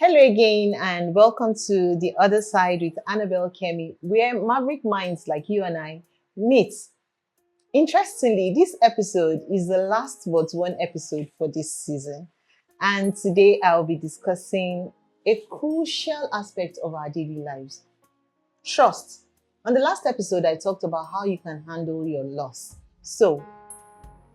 Hello again, and welcome to The Other Side with Annabelle Kemi, where maverick minds like you and I meet. Interestingly, this episode is the last but one episode for this season, and today I'll be discussing a crucial aspect of our daily lives: trust. On the last episode, I talked about how you can handle your loss. So,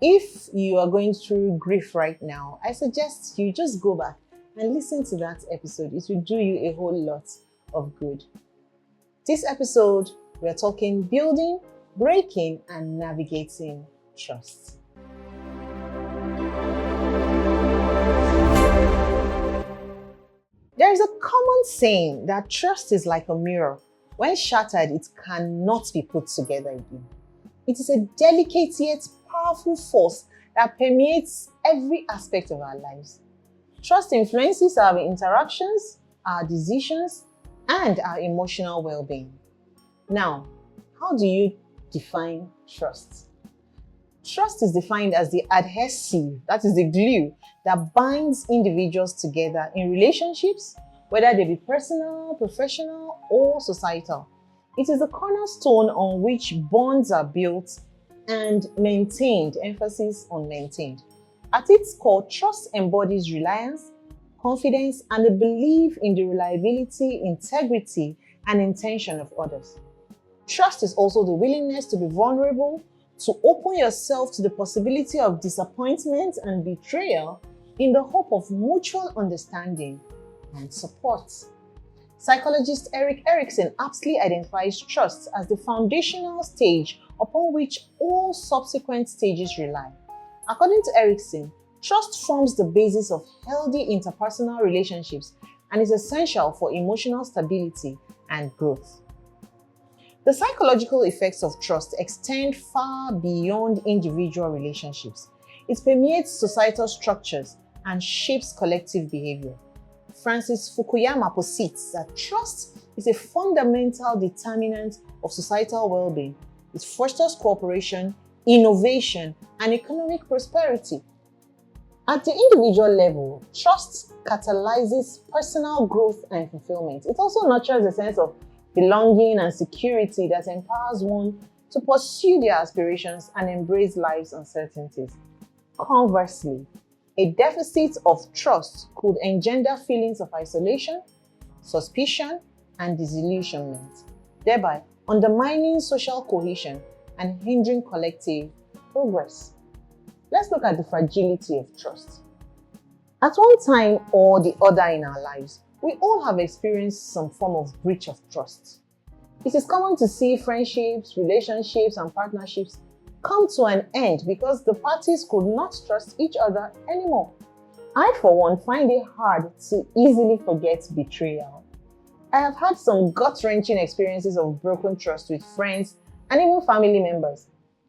if you are going through grief right now, I suggest you just go back and listen to that episode. It will do you a whole lot of good. This episode, we're talking building, breaking, and navigating trust. There is a common saying that trust is like a mirror. When shattered, it cannot be put together again. It is a delicate yet powerful force that permeates every aspect of our lives. Trust influences our interactions, our decisions, and our emotional well-being. Now, how do you define trust? Trust is defined as the adhesive, that is the glue, that binds individuals together in relationships, whether they be personal, professional, or societal. It is the cornerstone on which bonds are built and maintained, emphasis on maintained. At its core, trust embodies reliance, confidence, and a belief in the reliability, integrity, and intention of others. Trust is also the willingness to be vulnerable, to open yourself to the possibility of disappointment and betrayal in the hope of mutual understanding and support. Psychologist Erik Erikson aptly identifies trust as the foundational stage upon which all subsequent stages rely. According to Erikson, trust forms the basis of healthy interpersonal relationships and is essential for emotional stability and growth. The psychological effects of trust extend far beyond individual relationships. It permeates societal structures and shapes collective behavior. Francis Fukuyama posits that trust is a fundamental determinant of societal well-being. It fosters cooperation, innovation, and economic prosperity. At the individual level, trust catalyzes personal growth and fulfillment. It also nurtures a sense of belonging and security that empowers one to pursue their aspirations and embrace life's uncertainties. Conversely, a deficit of trust could engender feelings of isolation, suspicion, and disillusionment, thereby undermining social cohesion and hindering collective progress. Let's look at the fragility of trust. At one time or the other in our lives, we all have experienced some form of breach of trust. It is common to see friendships, relationships, and partnerships come to an end because the parties could not trust each other anymore. I, for one, find it hard to easily forget betrayal. I have had some gut-wrenching experiences of broken trust with friends and even family members.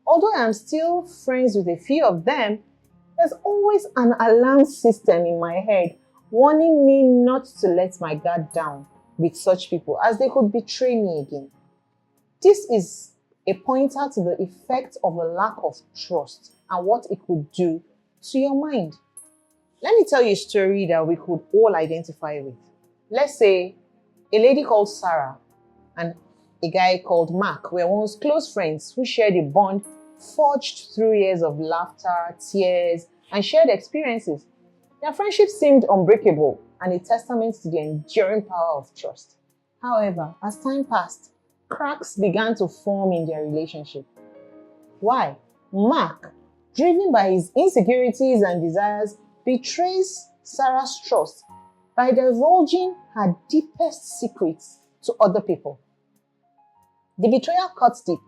Although I am still friends with a few of them, there's always an alarm system in my head warning me not to let my guard down with such people, as they could betray me again. This is a pointer to the effect of a lack of trust and what it could do to your mind. Let me tell you a story that we could all identify with. Let's say a lady called Sarah and a guy called Mark were once close friends who shared a bond forged through years of laughter, tears, and shared experiences. Their friendship seemed unbreakable and a testament to the enduring power of trust. However, as time passed, cracks began to form in their relationship. Why? Mark, driven by his insecurities and desires, betrays Sarah's trust by divulging her deepest secrets to other people. The betrayal cut deep,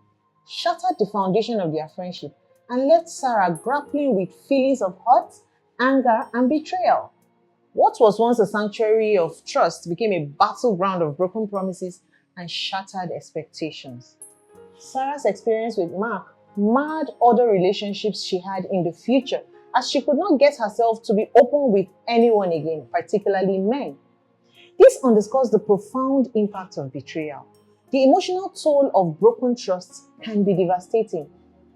shattered the foundation of their friendship, and left Sarah grappling with feelings of hurt, anger, and betrayal. What was once a sanctuary of trust became a battleground of broken promises and shattered expectations. Sarah's experience with Mark marred other relationships she had in the future, as she could not get herself to be open with anyone again, particularly men. This underscores the profound impact of betrayal. The emotional toll of broken trust can be devastating.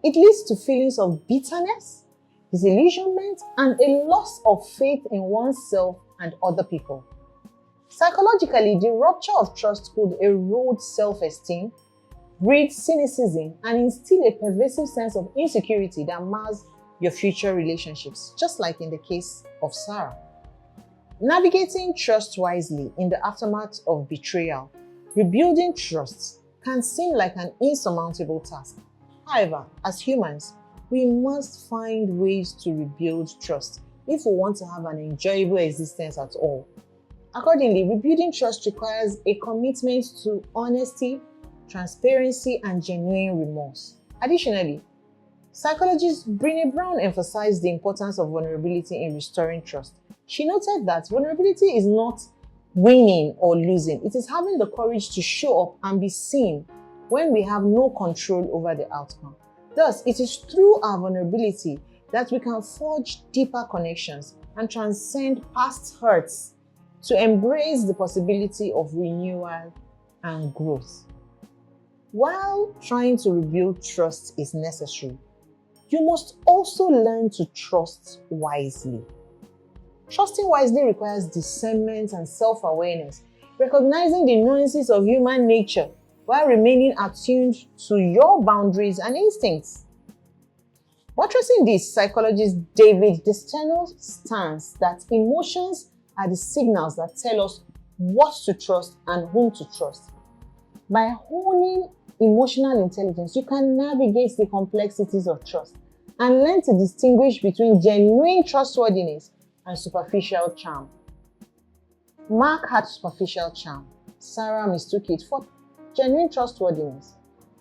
It leads to feelings of bitterness, disillusionment, and a loss of faith in oneself and other people. Psychologically, the rupture of trust could erode self-esteem, breed cynicism, and instill a pervasive sense of insecurity that mars your future relationships, just like in the case of Sarah. Navigating trust wisely in the aftermath of betrayal, rebuilding trust can seem like an insurmountable task. However, as humans, we must find ways to rebuild trust if we want to have an enjoyable existence at all. Accordingly, rebuilding trust requires a commitment to honesty, transparency, and genuine remorse. Additionally, psychologist Brené Brown emphasized the importance of vulnerability in restoring trust. She noted that vulnerability is not winning or losing, it is having the courage to show up and be seen when we have no control over the outcome. Thus, it is through our vulnerability that we can forge deeper connections and transcend past hurts to embrace the possibility of renewal and growth. While trying to rebuild trust is necessary, you must also learn to trust wisely. Trusting wisely requires discernment and self-awareness, recognizing the nuances of human nature while remaining attuned to your boundaries and instincts. Buttressing this, psychologist David Desteno stance that emotions are the signals that tell us what to trust and whom to trust. By honing emotional intelligence, you can navigate the complexities of trust and learn to distinguish between genuine trustworthiness and superficial charm. Mark had superficial charm. Sarah mistook it for genuine trustworthiness.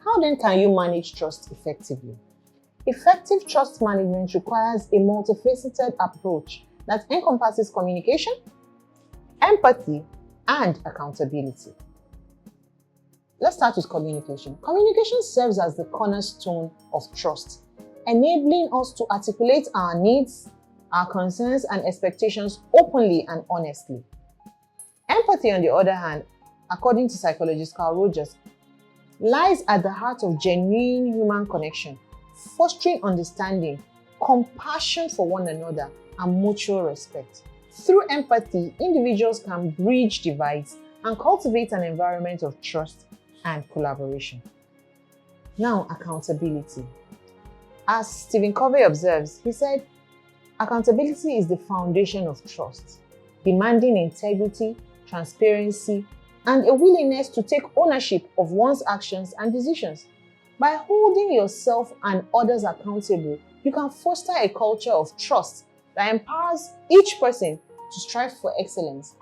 How then can you manage trust effectively? Effective trust management requires a multifaceted approach that encompasses communication, empathy, and accountability. Let's start with communication. Communication serves as the cornerstone of trust, enabling us to articulate our needs, our concerns, and expectations openly and honestly. Empathy, on the other hand, according to psychologist Carl Rogers, lies at the heart of genuine human connection, fostering understanding, compassion for one another, and mutual respect. Through empathy, individuals can bridge divides and cultivate an environment of trust and collaboration. Now, accountability. As Stephen Covey observes, he said, accountability is the foundation of trust, demanding integrity, transparency, and a willingness to take ownership of one's actions and decisions. By holding yourself and others accountable, you can foster a culture of trust that empowers each person to strive for excellence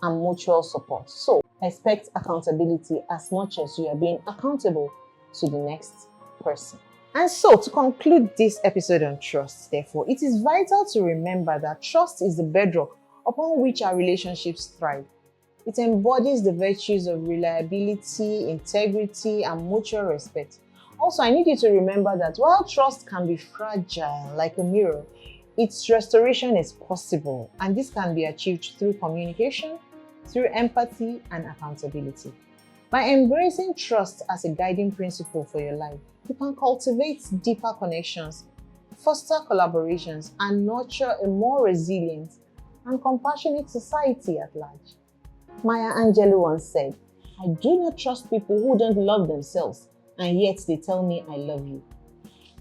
and mutual support. So, expect accountability as much as you are being accountable to the next person. And so, to conclude this episode on trust, therefore, it is vital to remember that trust is the bedrock upon which our relationships thrive. It embodies the virtues of reliability, integrity, and mutual respect. Also, I need you to remember that while trust can be fragile like a mirror, its restoration is possible, and this can be achieved through communication, through empathy, and accountability. By embracing trust as a guiding principle for your life, you can cultivate deeper connections, foster collaborations, and nurture a more resilient and compassionate society at large. Maya Angelou once said, "I do not trust people who don't love themselves, and yet they tell me I love you."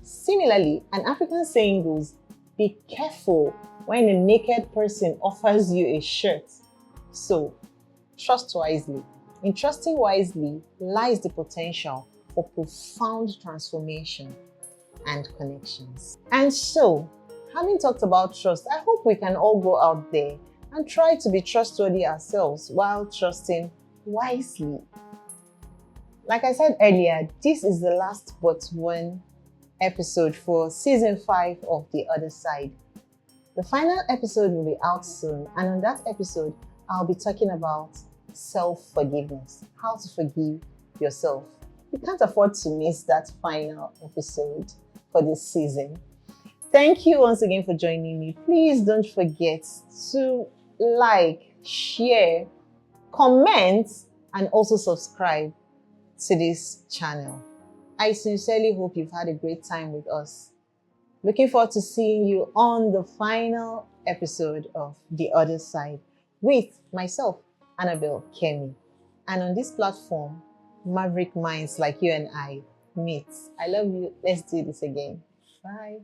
Similarly, an African saying goes, "Be careful when a naked person offers you a shirt." So, trust wisely. In trusting wisely lies the potential for profound transformation and connections. And so, having talked about trust, I hope we can all go out there and try to be trustworthy ourselves while trusting wisely. Like I said earlier, this is the last but one episode for season 5 of The Other Side. The final episode will be out soon, and on that episode, I'll be talking about self-forgiveness, how to forgive yourself. You can't afford to miss that final episode for this season. Thank you once again for joining me. Please don't forget to like, share, comment, and also subscribe to this channel. I sincerely hope you've had a great time with us. Looking forward to seeing you on the final episode of The Other Side with myself, Annabelle Kemi. And on this platform, Maverick minds like you and I meet. I love you. Let's do this again. Bye.